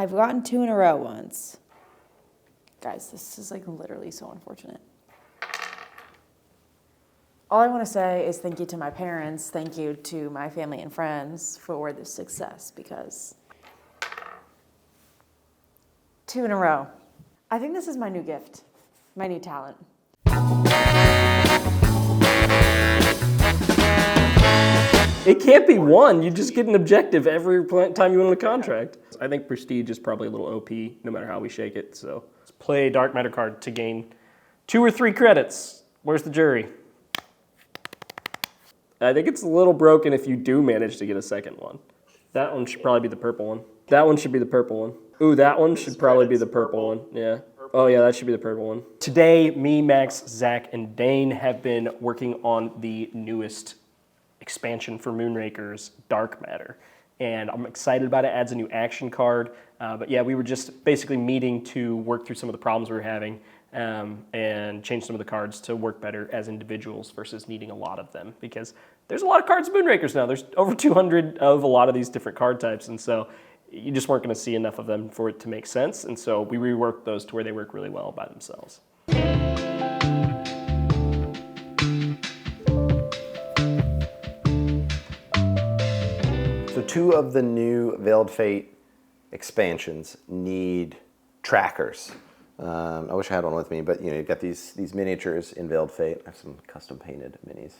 I've gotten 2 in a row once. Guys, this is like literally so unfortunate. All I want to say is thank you to my parents, thank you to my family and friends for this success, because 2 in a row. I think this is my new gift, my new talent. It can't be 1. You just get an objective every time you win a contract. I think Prestige is probably a little OP, no matter how we shake it. So let's play Dark Matter card to gain 2 or 3 credits. Where's the jury? I think it's a little broken if you do manage to get a second one. That one should probably be the purple one. That one should be the purple one. Ooh, that one should probably be the purple one. Yeah. Oh yeah, that should be the purple one. Today, me, Max, Zach, and Dane have been working on the newest expansion for Moonrakers, Dark Matter. And I'm excited about it. It adds a new action card. But yeah, we were just basically meeting to work through some of the problems we were having and change some of the cards to work better as individuals versus needing a lot of them, because there's a lot of cards in Moonrakers now. There's over 200 of a lot of these different card types, and so you just weren't going to see enough of them for it to make sense, and so we reworked those to where they work really well by themselves. So 2 of the new Veiled Fate expansions need trackers. I wish I had one with me, but you've got these miniatures in Veiled Fate. I have some custom painted minis.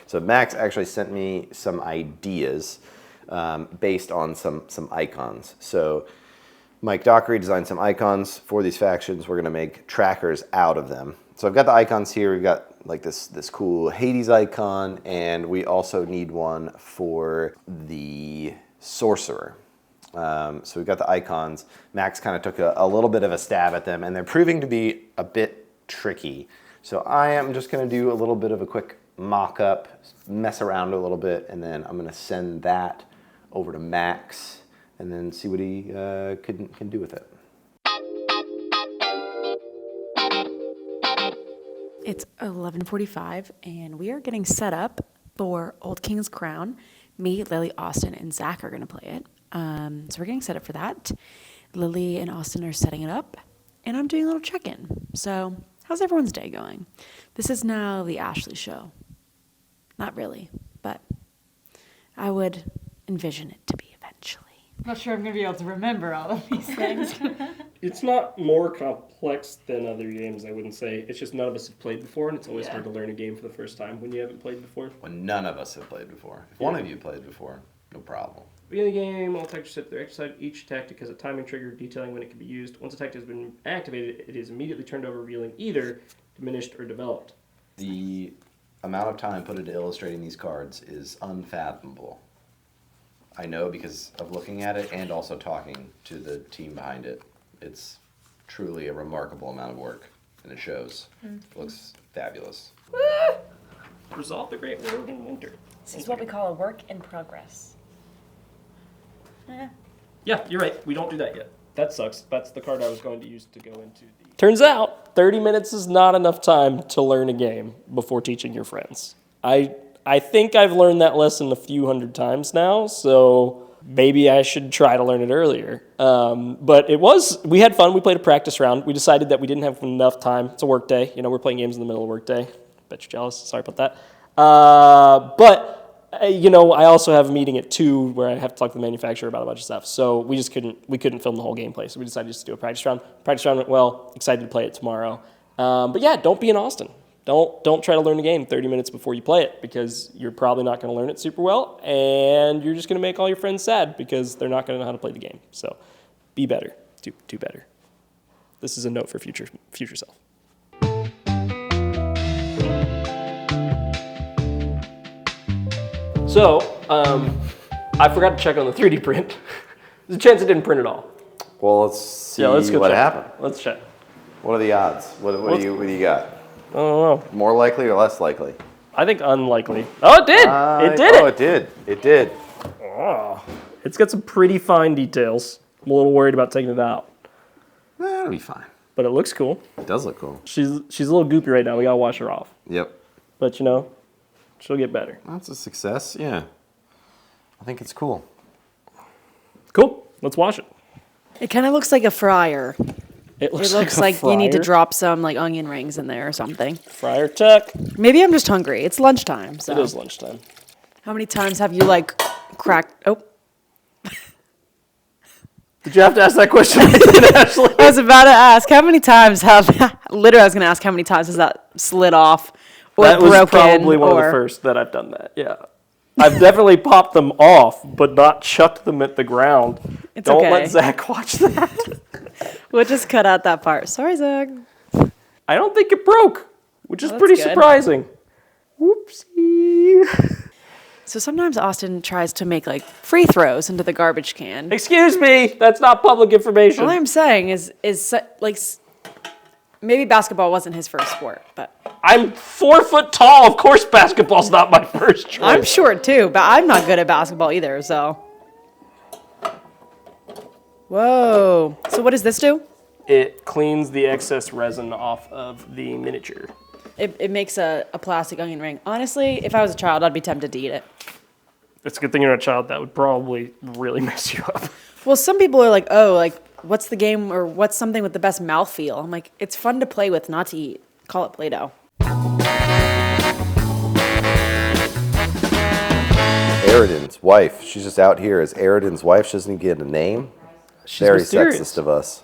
So Max actually sent me some ideas based on some icons. So Mike Dockery designed some icons for these factions. We're gonna make trackers out of them. So I've got the icons here. We've got like this cool Hades icon, and we also need one for the Sorcerer. So we've got the icons. Max kind of took a little bit of a stab at them, and they're proving to be a bit tricky. So I am just gonna do a little bit of a quick mock-up, mess around a little bit, and then I'm gonna send that over to Max and then see what he can do with it. It's 11:45 and we are getting set up for Old King's Crown. Me, Lily, Austin, and Zach are gonna play it. So we're getting set up for that. Lily and Austin are setting it up, and I'm doing a little check-in. So how's everyone's day going? This is now the Ashley show. Not really, but I would envision it to be eventually. I'm not sure I'm going to be able to remember all of these things. It's not more complex than other games, I wouldn't say. It's just none of us have played before, and it's always hard to learn a game for the first time when you haven't played before. When none of us have played before. If one of you played before, no problem. Beginning of the game, all tactics set their exercise. Each tactic has a timing trigger detailing when it can be used. Once a tactic has been activated, it is immediately turned over, revealing either diminished or developed. The amount of time put into illustrating these cards is unfathomable. I know because of looking at it and also talking to the team behind it. It's truly a remarkable amount of work, and it shows. It looks fabulous. Resolve the Great War in Winter. This is what we call a work in progress. Yeah, you're right. We don't do that yet. That sucks. That's the card I was going to use to go into the... Turns out, 30 minutes is not enough time to learn a game before teaching your friends. I think I've learned that lesson a few hundred times now, so maybe I should try to learn it earlier. But we had fun. We played a practice round. We decided that we didn't have enough time. It's a work day. We're playing games in the middle of work day. Bet you're jealous. Sorry about that. I also have a meeting at 2 where I have to talk to the manufacturer about a bunch of stuff. So we couldn't film the whole gameplay. So we decided just to do a practice round. Practice round went well. Excited to play it tomorrow. But yeah, don't be in Austin. Don't try to learn a game 30 minutes before you play it, because you're probably not going to learn it super well, and you're just going to make all your friends sad because they're not going to know how to play the game. So be better. Do better. This is a note for future self. So, I forgot to check on the 3D print. There's a chance it didn't print at all. Well, let's see what happened. Let's check. What are the odds? What do you got? I don't know. More likely or less likely? I think unlikely. Oh, it did! It did. Oh, it's got some pretty fine details. I'm a little worried about taking it out. That'll be fine. But it looks cool. It does look cool. She's a little goopy right now. We gotta wash her off. Yep. But she'll get better. That's a success, yeah. I think it's cool. Cool. Let's wash it. It kind of looks like a fryer. It It looks like a you need to fryer. drop some like onion rings in there or something. Fryer tech. Maybe I'm just hungry. It's lunchtime. So. It is lunchtime. How many times have you like cracked? Oh, Did you have to ask that question, Ashley? I was about to ask. How many times have? Literally, I was going to ask how many times has that slid off or That was broken? probably one of the or- first that I've done that. Yeah. I've definitely popped them off, but not chucked them at the ground. It's Don't okay. let Zach watch that. We'll just cut out that part. Sorry, Zach. I don't think it broke, which is Well, that's pretty good. surprising. Whoopsie. So sometimes Austin tries to make like free throws into the garbage can. Excuse me, that's not public information. All I'm saying is like maybe basketball wasn't his first sport, but I'm 4 foot tall. Of course, basketball's not my first choice. I'm short too. But I'm not good at basketball either. So. Whoa. So what does this do? It cleans the excess resin off of the miniature. It makes a plastic onion ring. Honestly, if I was a child, I'd be tempted to eat it. It's a good thing you're not a child. That would probably really mess you up. Well, some people are like, oh, like, what's the game or what's something with the best mouthfeel? I'm like, it's fun to play with, not to eat. Call it Play-Doh. Eridan's wife. She's just out here as Eridan's wife. She doesn't even get a name. Very mysterious. sexist of us.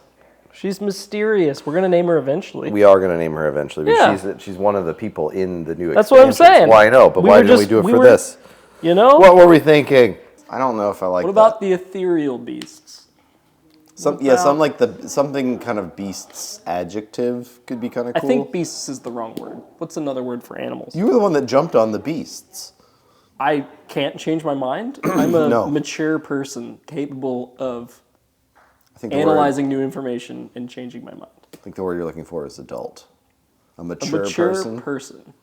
She's mysterious. We're going to name her eventually. We are going to name her eventually. But Yeah. she's one of the people in the new That's what I'm expansions. saying. Well, I know, but We why were didn't we just- do it we for were- this? You know? What were we thinking? I don't know if I like What about the ethereal beasts? Some like the something kind of beasts adjective could be kind of I cool. think beasts is the wrong word. What's another word for animals? You were the one that jumped on the beasts. I can't change my mind. I'm a No. mature person capable of I think analyzing new information and changing my mind. I think the word you're looking for is adult. A A mature, mature person.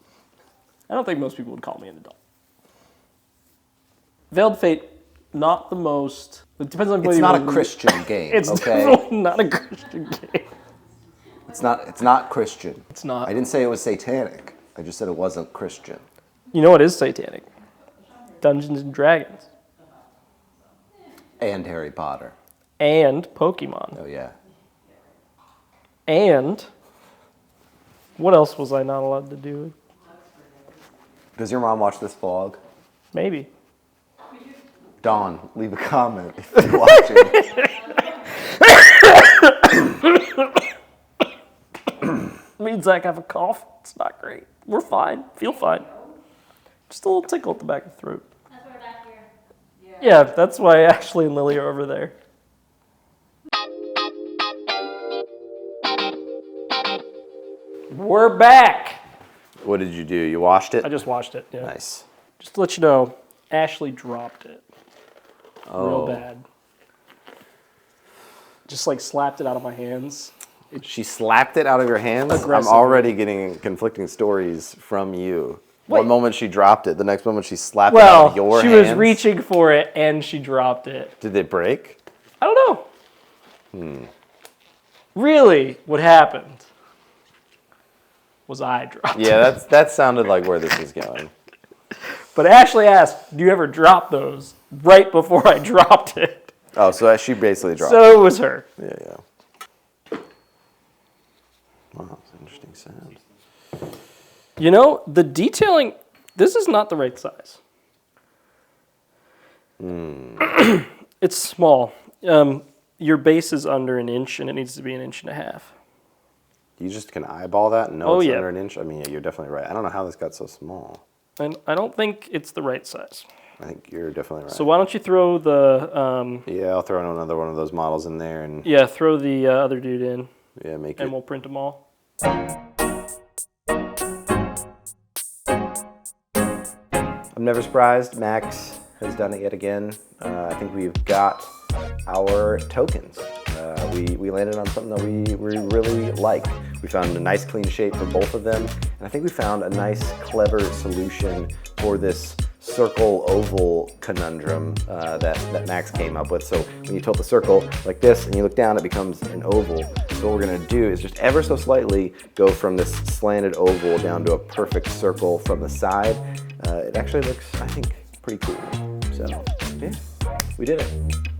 I don't think most people would call me an adult. Veiled Fate, not the most. It depends on what It's you not a believe. Christian game. It's okay. definitely not a Christian game. It's not Christian. It's not. I didn't say it was satanic. I just said it wasn't Christian. You know what is satanic? Dungeons and Dragons And Harry Potter. and Pokemon Oh yeah. and what else was I not allowed to do? Does your mom watch this vlog? Maybe. Dawn, leave a comment if you're watching. Me and Zach have a cough. It's not great. We're fine. Feel fine. Just a little tickle at the back of the throat. That's why we're back here. Yeah, that's why Ashley and Lily are over there. We're back. What did you do? You washed it? I just watched it. Yeah. Nice. Just to let you know, Ashley dropped it. Oh. Real bad. Just like slapped it out of my hands. She slapped it out of your hands? I'm Aggressively. already getting conflicting stories from you. Wait. One moment she dropped it, the next moment she slapped it out Well, of your she hands. was reaching for it and she dropped it. Did it break? I don't know. Really, what happened was I dropped it. Yeah, that sounded like where this is going. But Ashley asked, do you ever drop those? Right before I dropped it. Oh, so she basically dropped So it was her. it. Yeah. Wow, that's an interesting sound. You know, the detailing, this is not the right size. It's small. Your base is under an inch and it needs to be 1.5 inches. You just can eyeball that and know Oh, it's yeah. under an inch? I mean, yeah, you're definitely right. I don't know how this got so small. And I don't think it's the right size. I think you're definitely right. So why don't you throw the, yeah, I'll throw in another one of those models in there and yeah, throw the other dude in yeah, make and it. we'll print them all. I'm never surprised. Max has done it yet again. I think we've got our tokens. We landed on something that we really like. We found a nice clean shape for both of them, and I think we found a nice clever solution for this circle oval conundrum that Max came up with. So when you tilt the circle like this and you look down, it becomes an oval. So what we're gonna do is just ever so slightly go from this slanted oval down to a perfect circle from the side. It actually looks, I think, pretty cool. So yeah, we did it.